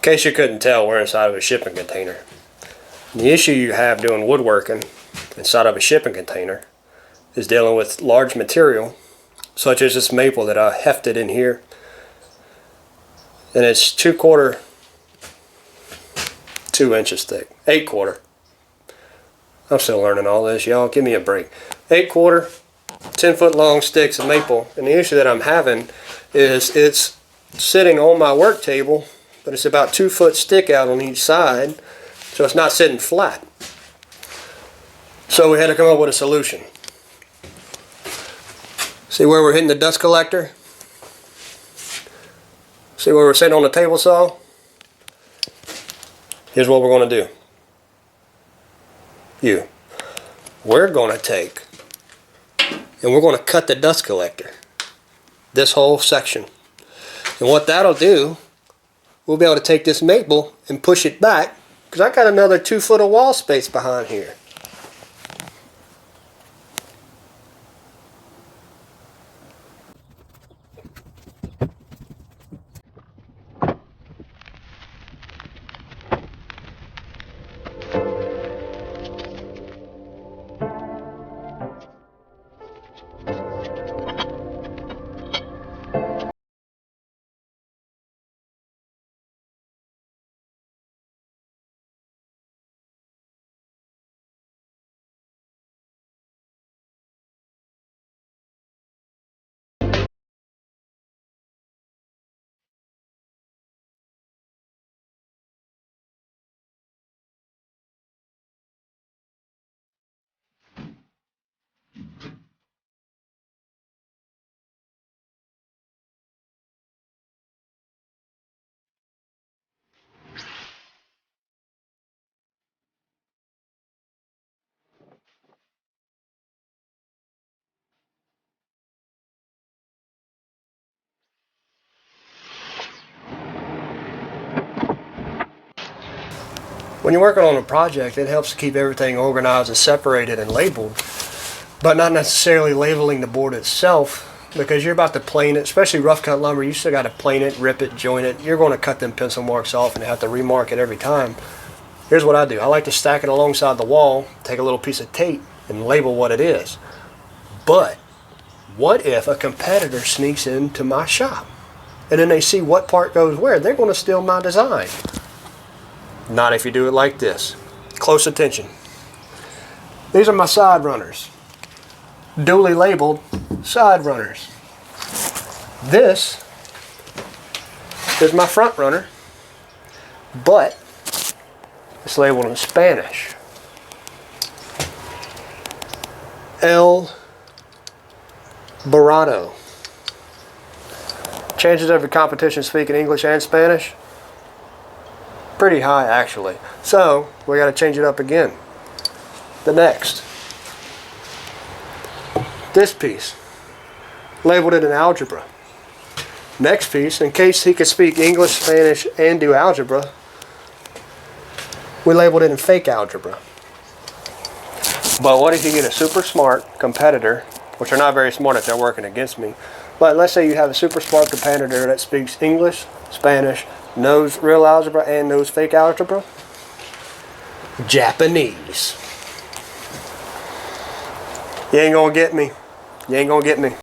case you couldn't tell, we're inside of a shipping container. The issue you have doing woodworking inside of a shipping container is dealing with large material, such as this maple that I hefted in here. And it's 2/4, 2 inches thick, 8/4. I'm still learning all this, y'all. Give me a break. 8/4, 10-foot long sticks of maple. And the issue that I'm having is it's sitting on my work table, but it's about 2-foot stick out on each side, so it's not sitting flat. So we had to come up with a solution. See where we're hitting the dust collector? See where we're sitting on the table saw? Here's what we're going to do. We're going to take and we're going to cut the dust collector. This whole section. And what that'll do, we'll be able to take this maple and push it back, because I got another 2 foot of wall space behind here. When you're working on a project, it helps to keep everything organized and separated and labeled, but not necessarily labeling the board itself, because you're about to plane it. Especially rough cut lumber, you still got to plane it, rip it, join it. You're going to cut them pencil marks off and have to remark it every time. Here's what I do. I like to stack it alongside the wall, take a little piece of tape and label what it is. But what if a competitor sneaks into my shop and then they see what part goes where? They're going to steal my design. Not if you do it like this. Close attention. These are my side runners. Duly labeled side runners. This is my front runner, but it's labeled in Spanish. El Barado. Chances of your competition speaking English and Spanish? Pretty high, actually. So we got to change it up again. The next, this piece, labeled it in algebra. Next piece, in case he could speak English, Spanish, and do algebra, we labeled it in fake algebra. But what if you get a super smart competitor, which are not very smart if they're working against me, but let's say you have a super smart competitor that speaks English, Spanish, knows real algebra, and knows fake algebra? Japanese. You ain't gonna get me. You ain't gonna get me.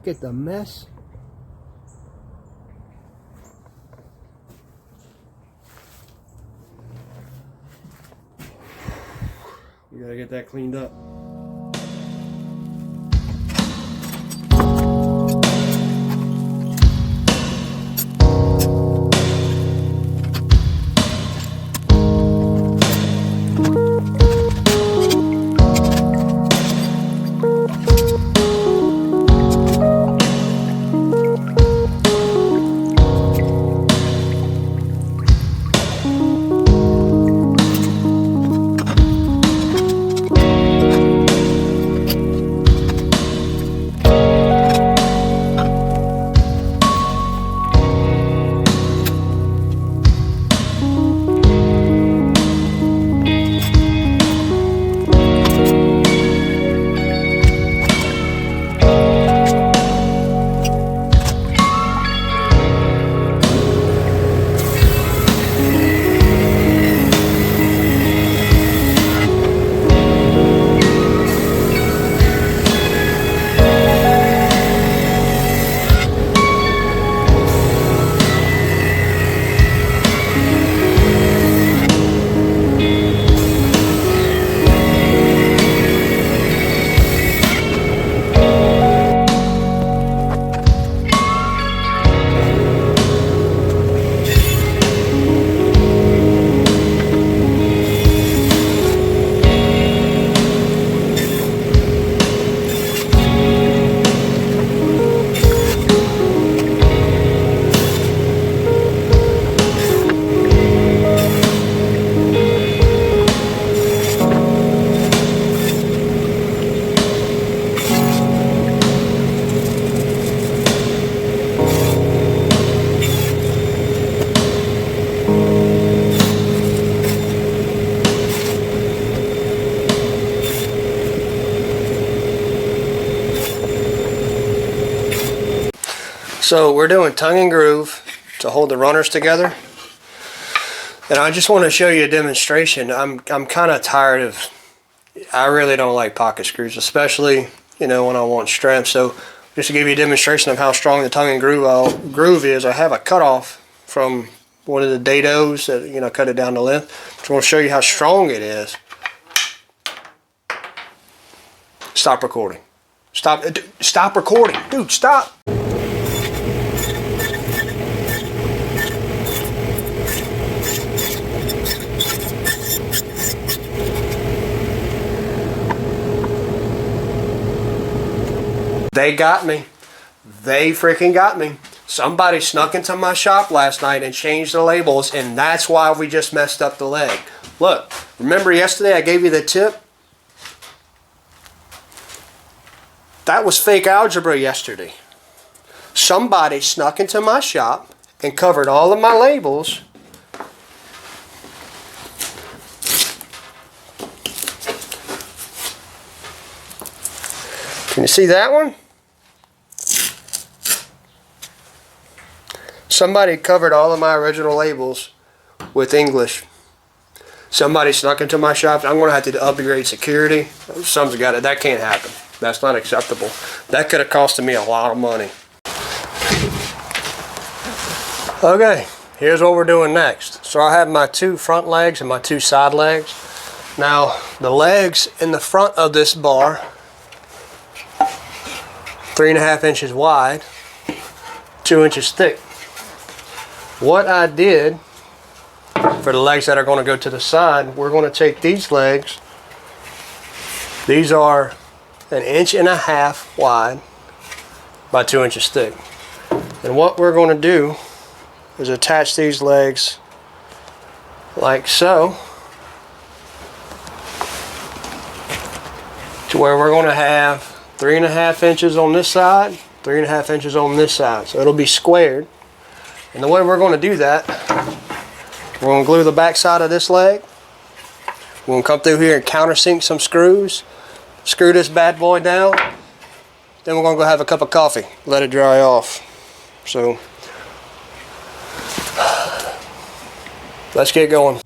Look at the mess. We gotta get that cleaned up. So we're doing tongue and groove to hold the runners together. And I just want to show you a demonstration. I'm kind of tired of, I really don't like pocket screws, especially, you know, when I want strength. So just to give you a demonstration of how strong the tongue and groove is, I have a cutoff from one of the dados that, you know, cut it down to length. Just want to show you how strong it is. Stop recording. Stop recording. Dude, stop. They got me. They freaking got me. Somebody snuck into my shop last night and changed the labels, and that's why we just messed up the leg. Look, remember yesterday I gave you the tip? That was fake algebra yesterday. Somebody snuck into my shop and covered all of my labels. Can you see that one? Somebody covered all of my original labels with English. Somebody snuck into my shop. I'm going to have to upgrade security. Something's got it. That can't happen. That's not acceptable. That could have costed me a lot of money. Okay, here's what we're doing next. So I have my two front legs and my two side legs. Now, the legs in the front of this bar, 3.5 inches wide, 2 inches thick. What I did for the legs that are going to go to the side, we're going to take these legs. These are 1.5 inches wide by 2 inches thick. And what we're going to do is attach these legs like so, to where we're going to have 3.5 inches on this side, 3.5 inches on this side. So it'll be squared. And the way we're going to do that, we're going to glue the back side of this leg. We're going to come through here and countersink some screws. Screw this bad boy down. Then we're going to go have a cup of coffee. Let it dry off. So, let's get going.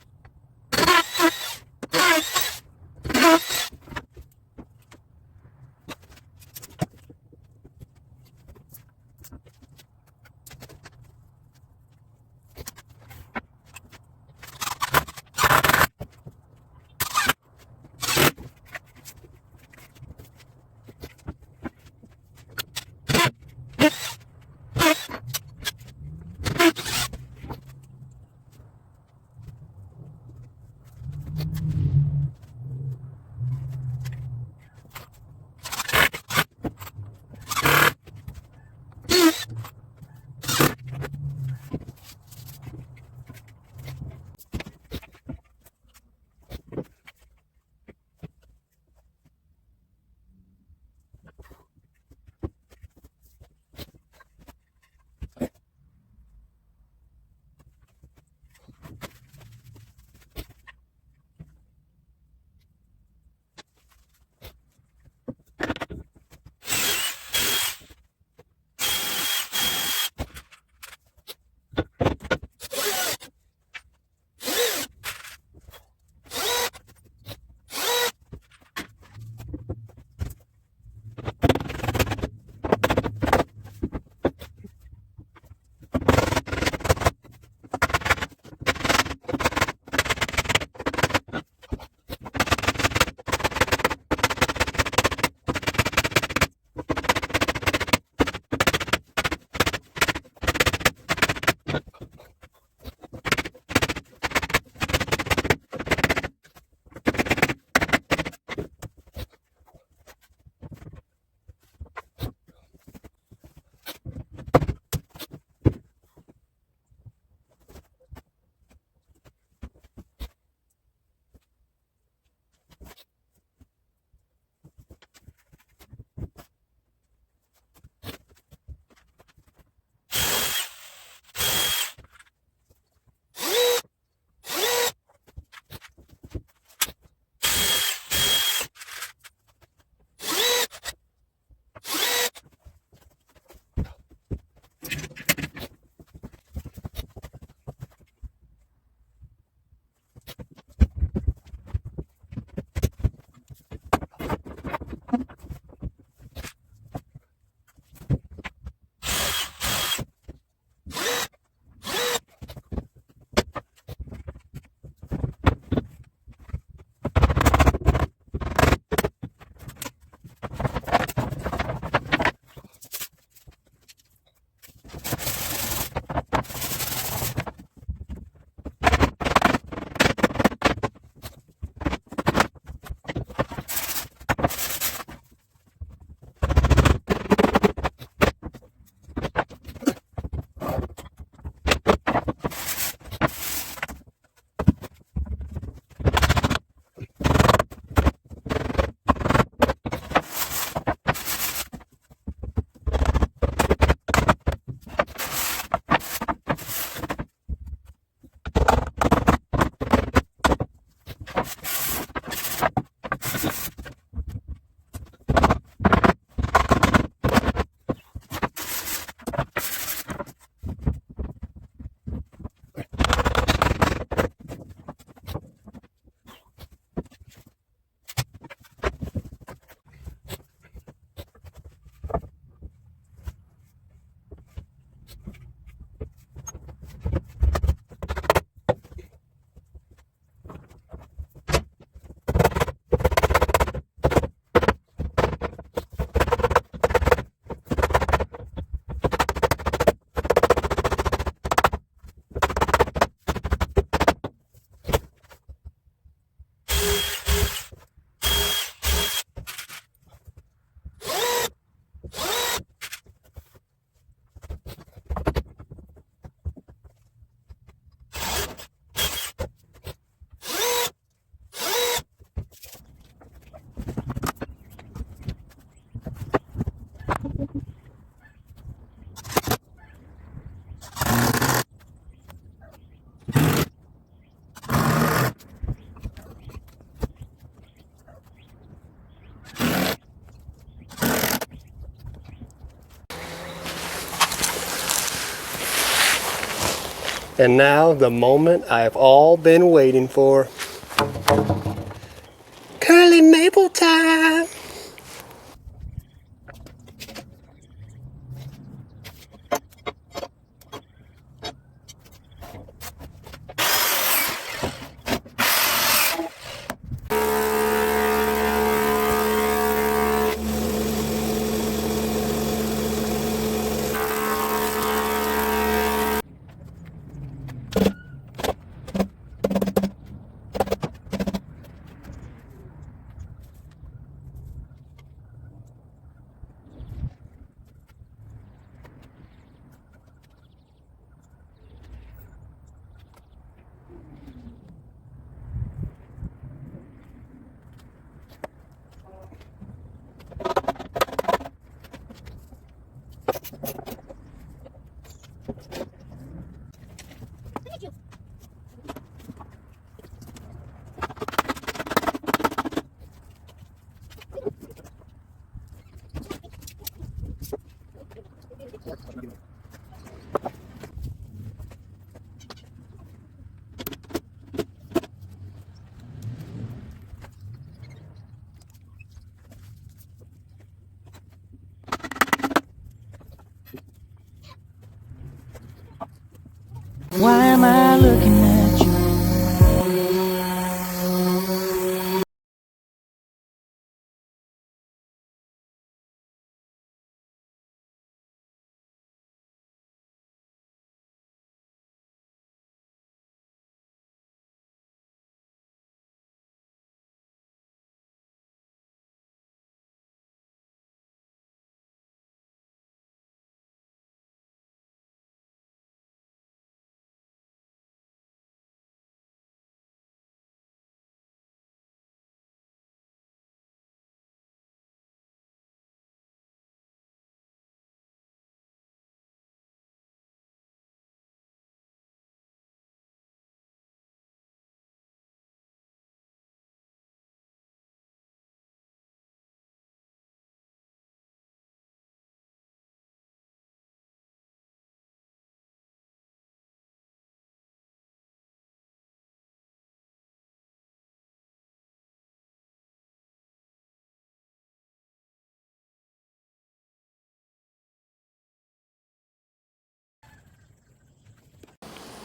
And now the moment I've all been waiting for. Curly maple time. Why am I looking at you?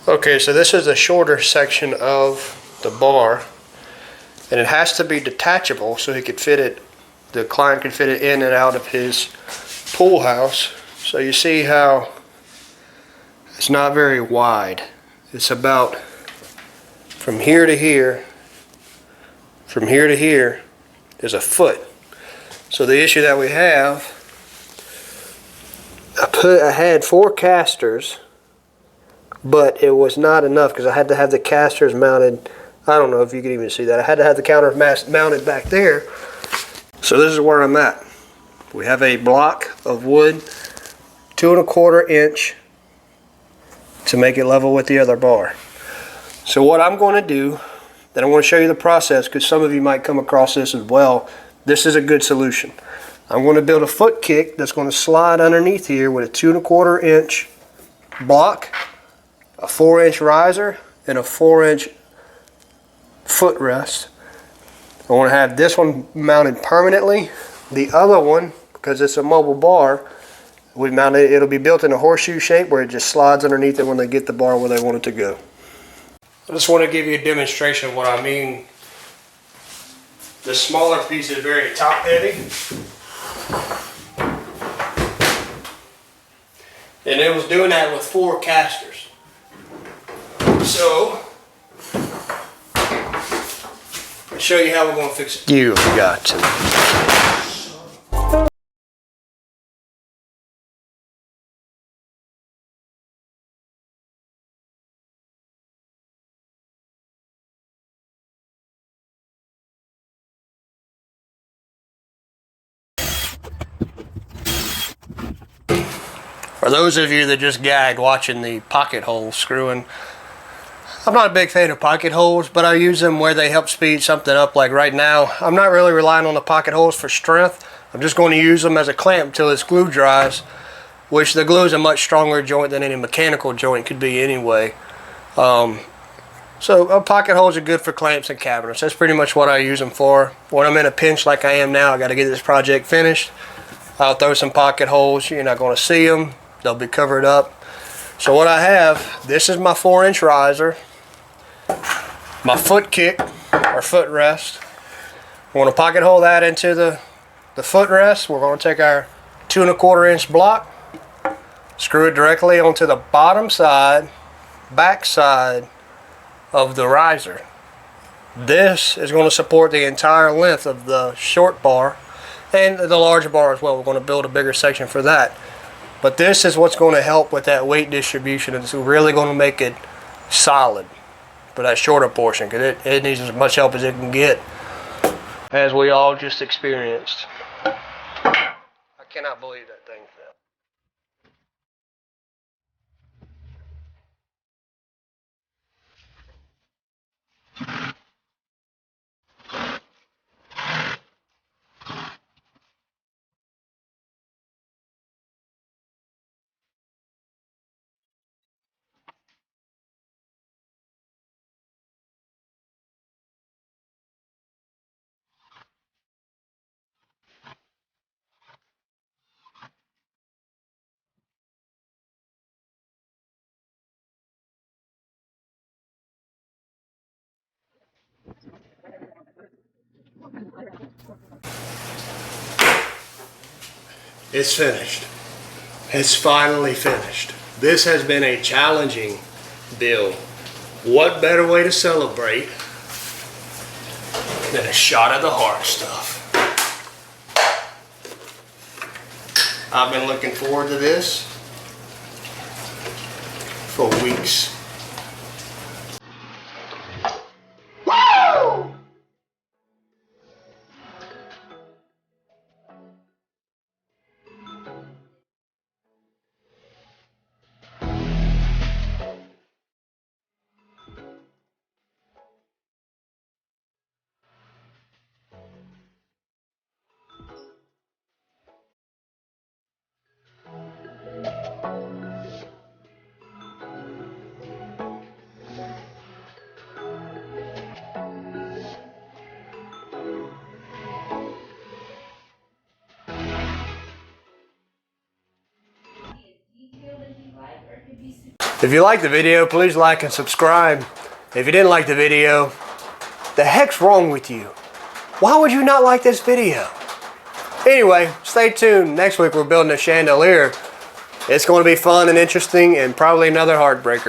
Okay, so this is a shorter section of the bar, and it has to be detachable so he could fit it, the client could fit it in and out of his pool house. So you see how it's not very wide. It's about from here to here is a foot. So the issue that we have, I had 4 casters, but it was not enough because I had to have the casters mounted. I don't know if you can even see that. I had to have the counter mounted back there. So this is where I'm at. We have a block of wood, 2 1/4 inch to make it level with the other bar. So what I'm going to do, then I want to show you the process because some of you might come across this as well. This is a good solution. I'm going to build a foot kick that's going to slide underneath here with a 2 1/4 inch block, a 4-inch riser, and a 4-inch footrest. I want to have this one mounted permanently. The other one, because it's a mobile bar, we mount it. It'll be built in a horseshoe shape where it just slides underneath it when they get the bar where they want it to go. I just want to give you a demonstration of what I mean. The smaller piece is very top heavy. And it was doing that with 4 casters. So, I'll show you how we're going to fix it. You've got to. For those of you that just gagged watching the pocket holes screwing, I'm not a big fan of pocket holes, but I use them where they help speed something up. Like right now, I'm not really relying on the pocket holes for strength. I'm just going to use them as a clamp till this glue dries, which the glue is a much stronger joint than any mechanical joint could be anyway. So pocket holes are good for clamps and cabinets. That's pretty much what I use them for. When I'm in a pinch like I am now, I got to get this project finished. I'll throw some pocket holes. You're not going to see them. They'll be covered up. So what I have, this is my 4-inch riser, my foot kick or footrest. We're going to pocket hole that into the footrest. We're going to take our 2 1/4-inch block, screw it directly onto the bottom side, back side of the riser. This is going to support the entire length of the short bar and the larger bar as well. We're going to build a bigger section for that. But this is what's going to help with that weight distribution. It's really going to make it solid for that shorter portion, because it needs as much help as it can get, as we all just experienced. I cannot believe that thing fell. It's finished. It's finally finished. This has been a challenging build. What better way to celebrate than a shot of the hard stuff? I've been looking forward to this for weeks. Woo! If you liked the video, please like and subscribe. If you didn't like the video, the heck's wrong with you? Why would you not like this video? Anyway, stay tuned. Next week we're building a chandelier. It's going to be fun and interesting and probably another heartbreaker.